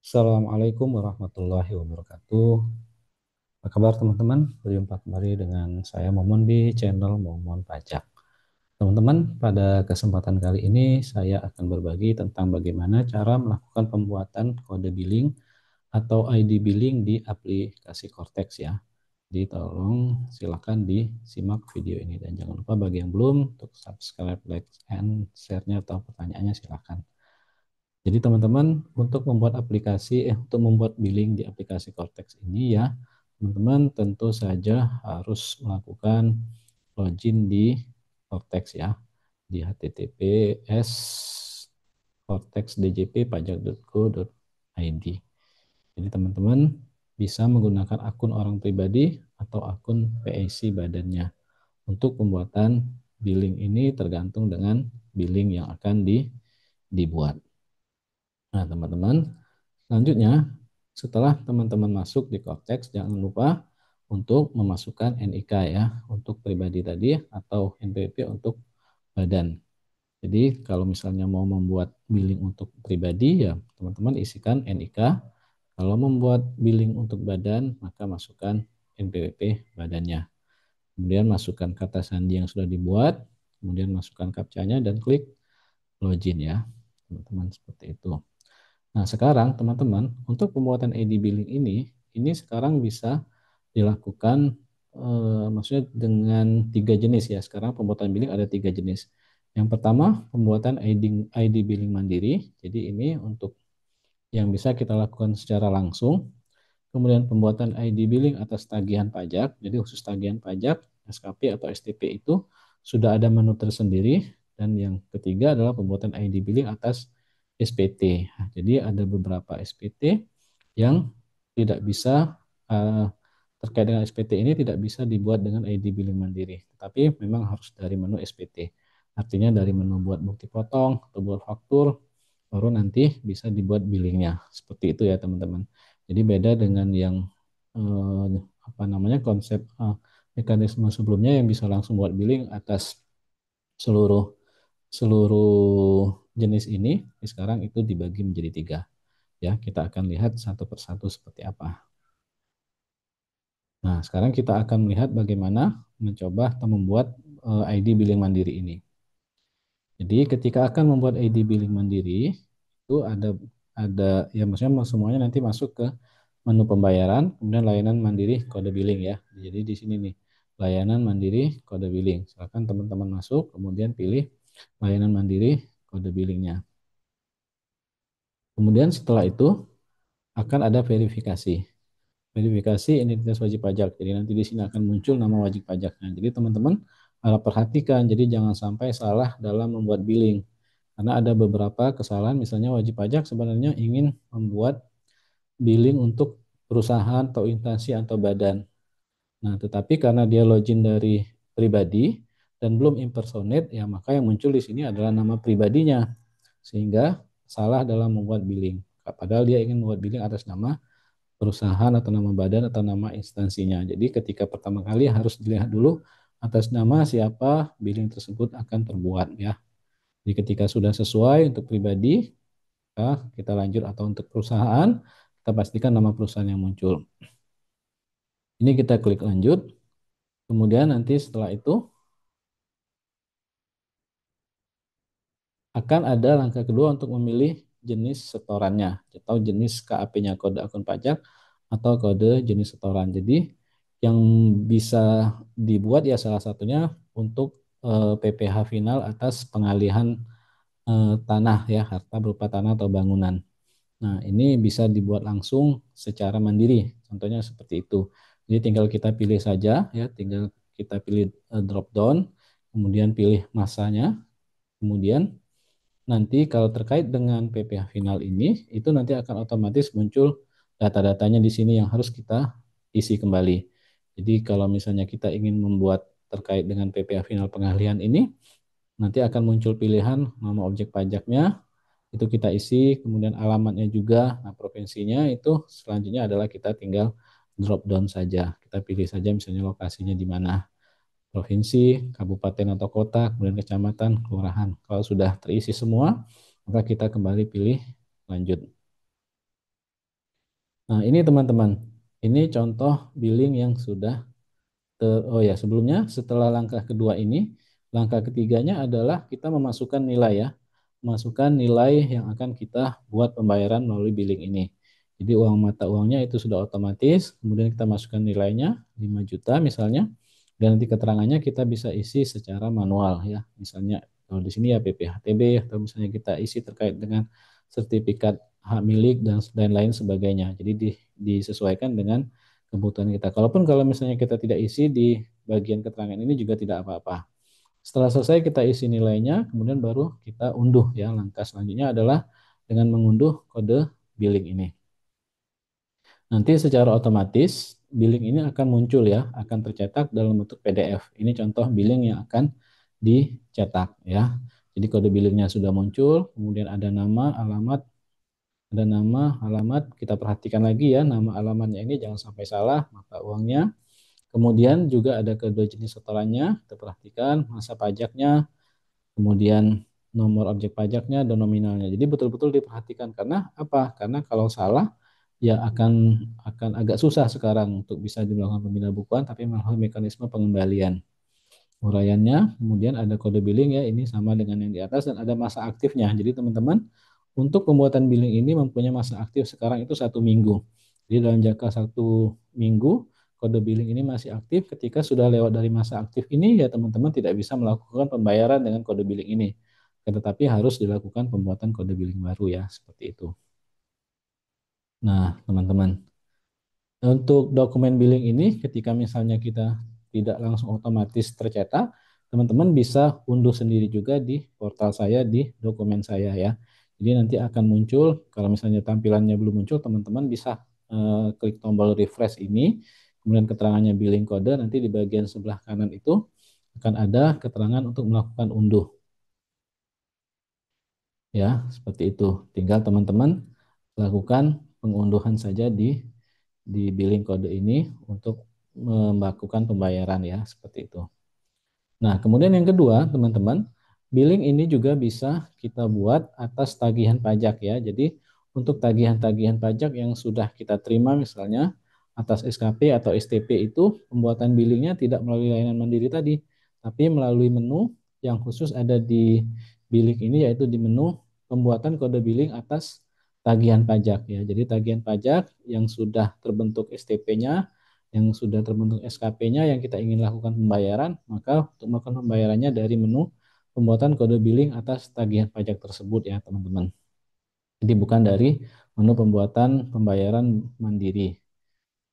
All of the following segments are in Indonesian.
Assalamualaikum warahmatullahi wabarakatuh. Apa kabar teman-teman? Berjumpa kembali dengan saya Momon di channel Momon Pajak. Teman-teman, pada kesempatan kali ini saya akan berbagi tentang bagaimana cara melakukan pembuatan kode billing atau ID billing di aplikasi Cortex ya. Jadi tolong silakan disimak video ini dan jangan lupa bagi yang belum untuk subscribe, like, and share-nya atau pertanyaannya silakan. Jadi teman-teman untuk membuat billing di aplikasi Cortex ini ya, teman-teman tentu saja harus melakukan login di Cortex ya, di https cortexdjppajak.go.id. Jadi teman-teman bisa menggunakan akun orang pribadi atau akun PIC badannya. Untuk pembuatan billing ini tergantung dengan billing yang akan dibuat. Nah, teman-teman, selanjutnya setelah teman-teman masuk di Cortex, jangan lupa untuk memasukkan NIK ya untuk pribadi tadi atau NPWP untuk badan. Jadi kalau misalnya mau membuat billing untuk pribadi ya teman-teman isikan NIK. Kalau membuat billing untuk badan maka masukkan NPWP badannya. Kemudian masukkan kata sandi yang sudah dibuat, kemudian masukkan captcha-nya dan klik login ya. Teman-teman seperti itu. Nah, sekarang teman-teman, untuk pembuatan ID billing ini sekarang bisa dilakukan maksudnya dengan tiga jenis ya. Sekarang pembuatan billing ada tiga jenis. Yang pertama, pembuatan ID billing mandiri. Jadi ini untuk yang bisa kita lakukan secara langsung. Kemudian pembuatan ID billing atas tagihan pajak. Jadi khusus tagihan pajak, SKP atau STP itu sudah ada menu tersendiri. Dan yang ketiga adalah pembuatan ID billing atas SPT. Nah, jadi ada beberapa SPT yang tidak bisa terkait dengan SPT ini tidak bisa dibuat dengan ID billing mandiri, tapi memang harus dari menu SPT. Artinya dari menu buat bukti potong atau buat faktur baru nanti bisa dibuat billingnya. Seperti itu ya teman-teman. Jadi beda dengan yang eh, apa namanya konsep mekanisme sebelumnya yang bisa langsung buat billing atas seluruh seluruh jenis ini. Sekarang itu dibagi menjadi tiga. Ya, kita akan lihat satu persatu seperti apa. Nah, sekarang kita akan melihat bagaimana mencoba atau membuat ID billing mandiri ini. Jadi, ketika akan membuat ID billing mandiri, itu ada ya maksudnya semuanya nanti masuk ke menu pembayaran, kemudian layanan mandiri kode billing ya. Jadi di sini nih, layanan mandiri kode billing. Silakan teman-teman masuk, kemudian pilih layanan mandiri kode billingnya. Kemudian setelah itu akan ada verifikasi. Verifikasi identitas wajib pajak. Jadi nanti di sini akan muncul nama wajib pajaknya. Jadi teman-teman harap perhatikan, jadi jangan sampai salah dalam membuat billing. Karena ada beberapa kesalahan, misalnya wajib pajak sebenarnya ingin membuat billing untuk perusahaan atau instansi atau badan. Nah, tetapi karena dia login dari pribadi dan belum impersonate, ya maka yang muncul di sini adalah nama pribadinya. Sehingga salah dalam membuat billing. Padahal dia ingin membuat billing atas nama perusahaan atau nama badan atau nama instansinya. Jadi ketika pertama kali harus dilihat dulu atas nama siapa billing tersebut akan terbuat ya. Jadi ketika sudah sesuai untuk pribadi, kita lanjut atau untuk perusahaan, kita pastikan nama perusahaan yang muncul. Ini kita klik lanjut. Kemudian nanti setelah itu akan ada langkah kedua untuk memilih jenis setorannya atau jenis KAP-nya, kode akun pajak atau kode jenis setoran. Jadi yang bisa dibuat ya salah satunya untuk PPh final atas pengalihan tanah ya, harta berupa tanah atau bangunan. Nah, ini bisa dibuat langsung secara mandiri. Contohnya seperti itu. Jadi tinggal kita pilih saja ya, tinggal kita pilih drop down, kemudian pilih masanya, kemudian nanti kalau terkait dengan PPh final ini, itu nanti akan otomatis muncul data-datanya di sini yang harus kita isi kembali. Jadi kalau misalnya kita ingin membuat terkait dengan PPh final pengalihan ini, nanti akan muncul pilihan nama objek pajaknya, itu kita isi, kemudian alamatnya juga, nah provinsinya itu selanjutnya adalah kita tinggal drop down saja. Kita pilih saja misalnya lokasinya di mana provinsi, kabupaten atau kota, kemudian kecamatan, kelurahan. Kalau sudah terisi semua, maka kita kembali pilih lanjut. Nah, ini teman-teman, ini contoh billing yang sudah oh ya, sebelumnya setelah langkah kedua ini, langkah ketiganya adalah kita memasukkan nilai ya. Memasukkan nilai yang akan kita buat pembayaran melalui billing ini. Jadi uang mata uangnya itu sudah otomatis, kemudian kita masukkan nilainya 5 juta misalnya, dan nanti keterangannya kita bisa isi secara manual ya. Misalnya kalau di sini ya PPHTB atau misalnya kita isi terkait dengan sertifikat hak milik dan lain-lain sebagainya. Jadi disesuaikan dengan kebutuhan kita. Kalaupun kalau misalnya kita tidak isi di bagian keterangan ini juga tidak apa-apa. Setelah selesai kita isi nilainya, kemudian baru kita unduh ya. Langkah selanjutnya adalah dengan mengunduh kode billing ini. Nanti secara otomatis billing ini akan muncul ya, akan tercetak dalam bentuk PDF. Ini contoh billing yang akan dicetak ya. Jadi kode billingnya sudah muncul, kemudian ada nama, alamat, kita perhatikan lagi ya, nama alamatnya ini jangan sampai salah, mata uangnya. Kemudian juga ada kode jenis setorannya, kita perhatikan masa pajaknya, kemudian nomor objek pajaknya dan nominalnya. Jadi betul-betul diperhatikan karena apa? Karena kalau salah ya akan agak susah sekarang untuk bisa dilakukan pembinaan bukuan tapi melalui mekanisme pengembalian. Uraiannya, kemudian ada kode billing ya, ini sama dengan yang di atas dan ada masa aktifnya. Jadi teman-teman, untuk pembuatan billing ini mempunyai masa aktif sekarang itu 1 minggu. Jadi dalam jangka 1 minggu, kode billing ini masih aktif. Ketika sudah lewat dari masa aktif ini, ya teman-teman tidak bisa melakukan pembayaran dengan kode billing ini. Tetapi harus dilakukan pembuatan kode billing baru ya, seperti itu. Nah, teman-teman, untuk dokumen billing ini, ketika misalnya kita tidak langsung otomatis tercetak, teman-teman bisa unduh sendiri juga di portal saya, di dokumen saya ya. Jadi nanti akan muncul, kalau misalnya tampilannya belum muncul, teman-teman bisa klik tombol refresh ini, kemudian keterangannya billing kode, nanti di bagian sebelah kanan itu akan ada keterangan untuk melakukan unduh. Ya, seperti itu. Tinggal teman-teman lakukan pengunduhan saja di billing kode ini untuk melakukan pembayaran ya, seperti itu. Nah, kemudian yang kedua, teman-teman, billing ini juga bisa kita buat atas tagihan pajak ya. Jadi, untuk tagihan-tagihan pajak yang sudah kita terima misalnya atas SKP atau STP itu pembuatan billingnya tidak melalui layanan mandiri tadi, tapi melalui menu yang khusus ada di billing ini yaitu di menu pembuatan kode billing atas tagihan pajak ya. Jadi tagihan pajak yang sudah terbentuk STP-nya yang sudah terbentuk SKP-nya yang kita ingin lakukan pembayaran, maka untuk melakukan pembayarannya dari menu pembuatan kode billing atas tagihan pajak tersebut ya teman-teman. Jadi bukan dari menu pembuatan pembayaran mandiri.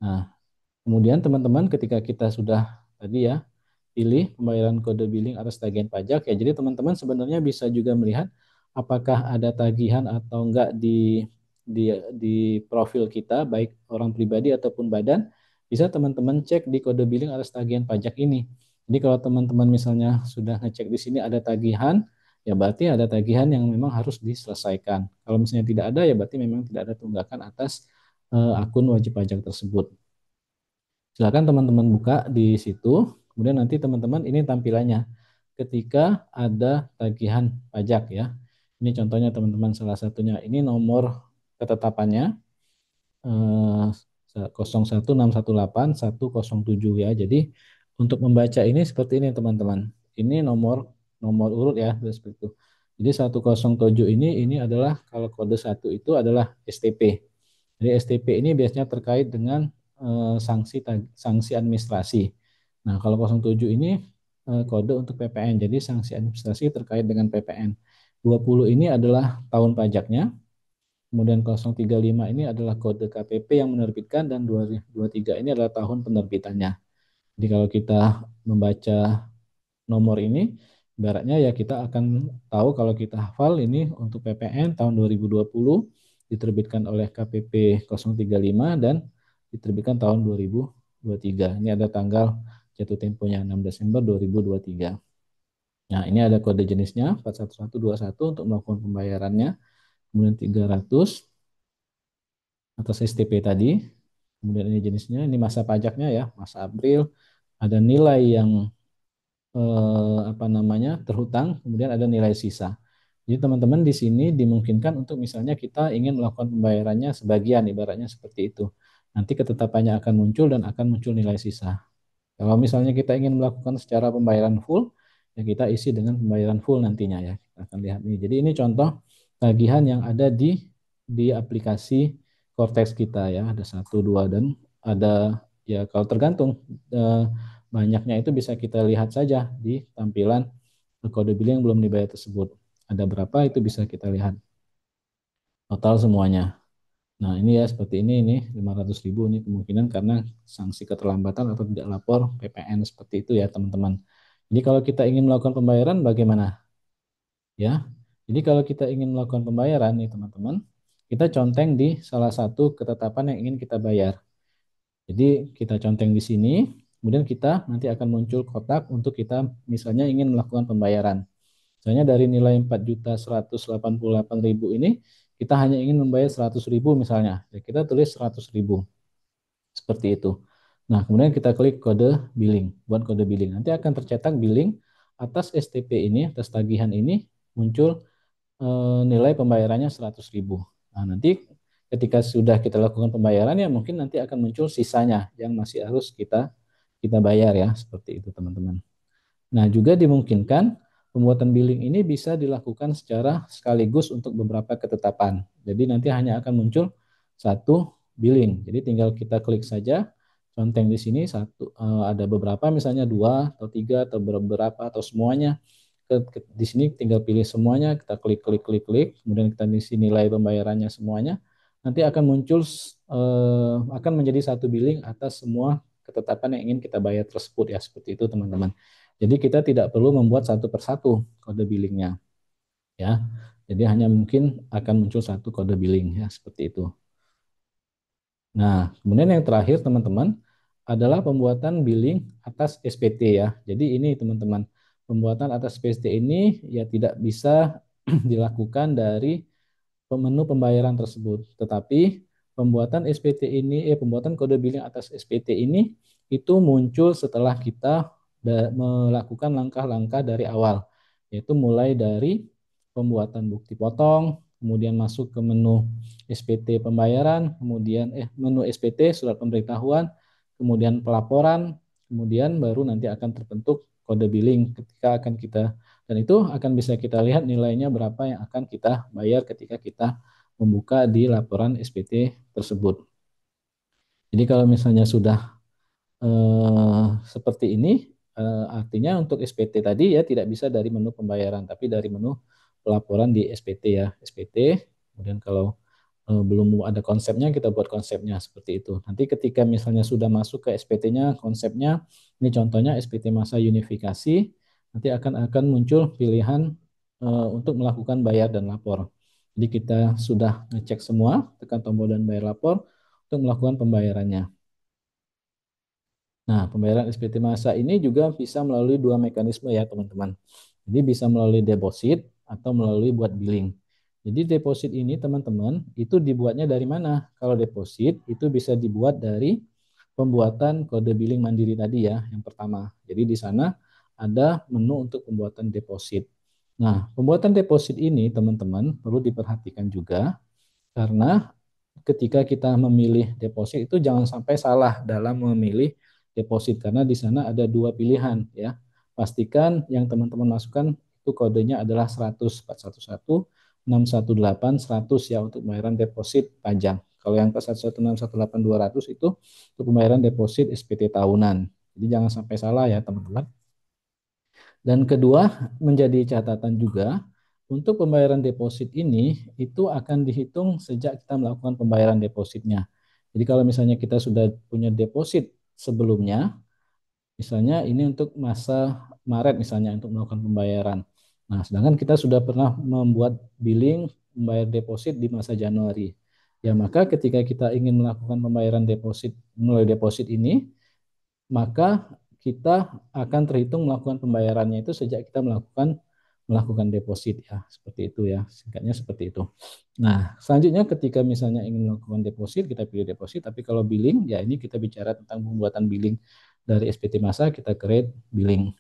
Nah, kemudian teman-teman ketika kita sudah tadi ya pilih pembayaran kode billing atas tagihan pajak ya. Jadi teman-teman sebenarnya bisa juga melihat apakah ada tagihan atau enggak di profil kita baik orang pribadi ataupun badan. Bisa teman-teman cek di kode billing atas tagihan pajak ini. Jadi kalau teman-teman misalnya sudah ngecek di sini ada tagihan, ya berarti ada tagihan yang memang harus diselesaikan. Kalau misalnya tidak ada, ya berarti memang tidak ada tunggakan atas akun wajib pajak tersebut. Silakan teman-teman buka di situ. Kemudian nanti teman-teman ini tampilannya ketika ada tagihan pajak ya. Ini contohnya teman-teman salah satunya ini nomor ketetapannya 016181007 ya. Jadi untuk membaca ini seperti ini teman-teman. Ini nomor nomor urut ya seperti itu. Jadi 107 ini adalah kalau kode 1 itu adalah STP. Jadi STP ini biasanya terkait dengan sanksi administrasi. Nah, kalau 07 ini kode untuk PPN. Jadi sanksi administrasi terkait dengan PPN. 20 ini adalah tahun pajaknya. Kemudian 035 ini adalah kode KPP yang menerbitkan dan 223 ini adalah tahun penerbitannya. Jadi kalau kita membaca nomor ini, ibaratnya ya kita akan tahu kalau kita hafal ini untuk PPN tahun 2020 diterbitkan oleh KPP 035 dan diterbitkan tahun 2023. Ini ada tanggal jatuh temponya 6 Desember 2023. Nah, ini ada kode jenisnya 41121 untuk melakukan pembayarannya. Kemudian 300 atas STP tadi. Kemudian ini jenisnya, ini masa pajaknya ya, masa April. Ada nilai yang apa namanya terhutang, kemudian ada nilai sisa. Jadi teman-teman di sini dimungkinkan untuk misalnya kita ingin melakukan pembayarannya sebagian, ibaratnya seperti itu. Nanti ketetapannya akan muncul dan akan muncul nilai sisa. Kalau misalnya kita ingin melakukan secara pembayaran full, ya kita isi dengan pembayaran full nantinya ya. Kita akan lihat nih. Jadi ini contoh tagihan yang ada di aplikasi Cortex kita ya. Ada satu, dua, dan ada ya kalau tergantung eh, banyaknya itu bisa kita lihat saja di tampilan kode billing yang belum dibayar tersebut. Ada berapa itu bisa kita lihat total semuanya. Nah, ini ya seperti ini 500.000 ini kemungkinan karena sanksi keterlambatan atau tidak lapor PPN seperti itu ya, teman-teman. Jadi kalau kita ingin melakukan pembayaran bagaimana? Ya. Jadi kalau kita ingin melakukan pembayaran nih, teman-teman, kita conteng di salah satu ketetapan yang ingin kita bayar. Jadi kita conteng di sini, kemudian kita nanti akan muncul kotak untuk kita misalnya ingin melakukan pembayaran. Misalnya dari nilai 4.188.000 ini, kita hanya ingin membayar 100.000 misalnya. Ya, kita tulis 100.000. Seperti itu. Nah, kemudian kita klik kode billing, buat kode billing. Nanti akan tercetak billing atas STP ini, atas tagihan ini, muncul nilai pembayarannya 100.000. Nah, nanti ketika sudah kita lakukan pembayaran, ya mungkin nanti akan muncul sisanya yang masih harus kita kita bayar ya, seperti itu teman-teman. Nah, juga dimungkinkan pembuatan billing ini bisa dilakukan secara sekaligus untuk beberapa ketetapan. Jadi nanti hanya akan muncul satu billing. Jadi tinggal kita klik saja, conteng di sini satu ada beberapa misalnya dua atau tiga atau beberapa atau semuanya. Di sini tinggal pilih semuanya, kita klik klik klik klik, kemudian kita isi nilai pembayarannya semuanya. Nanti akan muncul akan menjadi satu billing atas semua ketetapan yang ingin kita bayar tersebut ya, seperti itu teman-teman. Jadi kita tidak perlu membuat satu persatu kode billingnya ya. Jadi hanya mungkin akan muncul satu kode billing ya, seperti itu. Nah, kemudian yang terakhir teman-teman adalah pembuatan billing atas SPT ya. Jadi ini teman-teman, pembuatan atas SPT ini ya tidak bisa dilakukan dari menu pembayaran tersebut. Tetapi pembuatan SPT ini, pembuatan kode billing atas SPT ini itu muncul setelah kita melakukan langkah-langkah dari awal, yaitu mulai dari pembuatan bukti potong, kemudian masuk ke menu SPT pembayaran, kemudian menu SPT surat pemberitahuan, kemudian pelaporan, kemudian baru nanti akan terbentuk kode billing ketika akan kita dan itu akan bisa kita lihat nilainya berapa yang akan kita bayar ketika kita membuka di laporan SPT tersebut. Jadi kalau misalnya sudah seperti ini, artinya untuk SPT tadi ya tidak bisa dari menu pembayaran, tapi dari menu pelaporan di SPT ya, SPT. Kemudian kalau belum ada konsepnya, kita buat konsepnya seperti itu. Nanti ketika misalnya sudah masuk ke SPT-nya, konsepnya, ini contohnya SPT masa unifikasi, nanti akan muncul pilihan untuk melakukan bayar dan lapor. Jadi kita sudah ngecek semua, tekan tombol dan bayar lapor untuk melakukan pembayarannya. Nah, pembayaran SPT masa ini juga bisa melalui dua mekanisme ya teman-teman. Jadi bisa melalui deposit atau melalui buat billing. Jadi deposit ini teman-teman itu dibuatnya dari mana? Kalau deposit itu bisa dibuat dari pembuatan kode billing mandiri tadi ya, yang pertama. Jadi di sana ada menu untuk pembuatan deposit. Nah, pembuatan deposit ini teman-teman perlu diperhatikan juga karena ketika kita memilih deposit itu jangan sampai salah dalam memilih deposit karena di sana ada dua pilihan ya. Pastikan yang teman-teman masukkan itu kodenya adalah 100 411 618 100 ya untuk pembayaran deposit panjang. Kalau yang 411 618 200 itu untuk pembayaran deposit SPT tahunan. Jadi jangan sampai salah ya teman-teman. Dan kedua, menjadi catatan juga, untuk pembayaran deposit ini, itu akan dihitung sejak kita melakukan pembayaran depositnya. Jadi kalau misalnya kita sudah punya deposit sebelumnya, misalnya ini untuk masa Maret misalnya untuk melakukan pembayaran. Nah, sedangkan kita sudah pernah membuat billing membayar deposit di masa Januari. Ya, maka ketika kita ingin melakukan pembayaran deposit melalui deposit ini, maka kita akan terhitung melakukan pembayarannya itu sejak kita melakukan melakukan deposit ya, seperti itu ya, singkatnya seperti itu. Nah, selanjutnya ketika misalnya ingin melakukan deposit, kita pilih deposit, tapi kalau billing, ya ini kita bicara tentang pembuatan billing dari SPT masa, kita create billing.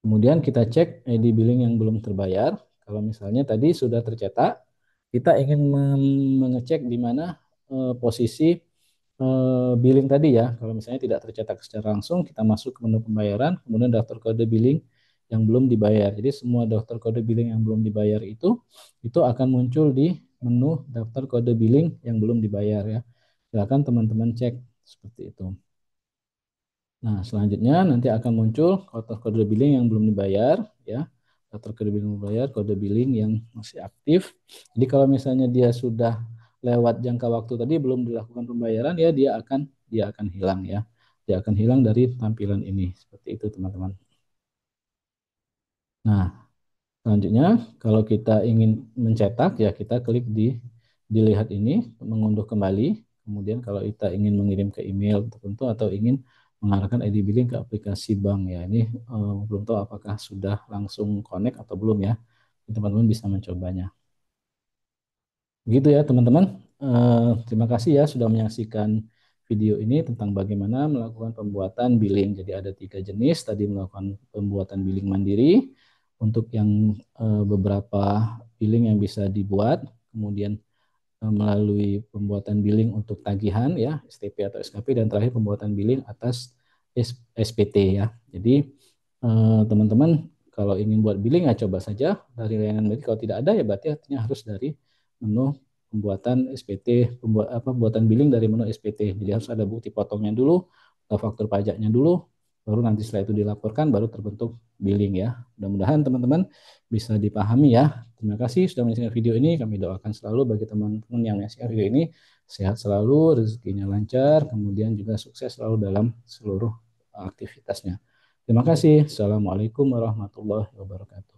Kemudian kita cek ID billing yang belum terbayar. Kalau misalnya tadi sudah tercetak, kita ingin mengecek di mana posisi billing tadi ya. Kalau misalnya tidak tercetak secara langsung, kita masuk ke menu pembayaran, kemudian daftar kode billing yang belum dibayar. Jadi semua daftar kode billing yang belum dibayar itu akan muncul di menu daftar kode billing yang belum dibayar ya. Silakan teman-teman cek seperti itu. Nah, selanjutnya nanti akan muncul kode billing yang belum dibayar ya. Daftar kode billing belum dibayar, kode billing yang masih aktif. Jadi kalau misalnya dia sudah lewat jangka waktu tadi belum dilakukan pembayaran ya dia akan hilang ya. Dia akan hilang dari tampilan ini. Seperti itu teman-teman. Nah, selanjutnya kalau kita ingin mencetak ya kita klik di dilihat ini mengunduh kembali. Kemudian kalau kita ingin mengirim ke email tertentu atau ingin mengarahkan ID billing ke aplikasi bank ya ini belum tahu apakah sudah langsung connect atau belum ya. Teman-teman bisa mencobanya. Begitu ya teman-teman. Terima kasih ya sudah menyaksikan video ini tentang bagaimana melakukan pembuatan billing. Jadi ada 3 jenis tadi melakukan pembuatan billing mandiri untuk yang beberapa billing yang bisa dibuat, kemudian melalui pembuatan billing untuk tagihan ya STP atau SKP dan terakhir pembuatan billing atas SPT ya. Jadi teman-teman kalau ingin buat billing ya coba saja dari layanan Medit. Kalau tidak ada ya berarti artinya harus dari menu pembuatan SPT, pembuatan billing dari menu SPT. Jadi harus ada bukti potongnya dulu, atau faktur pajaknya dulu, baru nanti setelah itu dilaporkan baru terbentuk billing ya. Mudah-mudahan teman-teman bisa dipahami ya. Terima kasih sudah menyaksikan video ini. Kami doakan selalu bagi teman-teman yang menyaksikan video ini sehat selalu, rezekinya lancar, kemudian juga sukses selalu dalam seluruh aktivitasnya. Terima kasih. Assalamualaikum warahmatullahi wabarakatuh.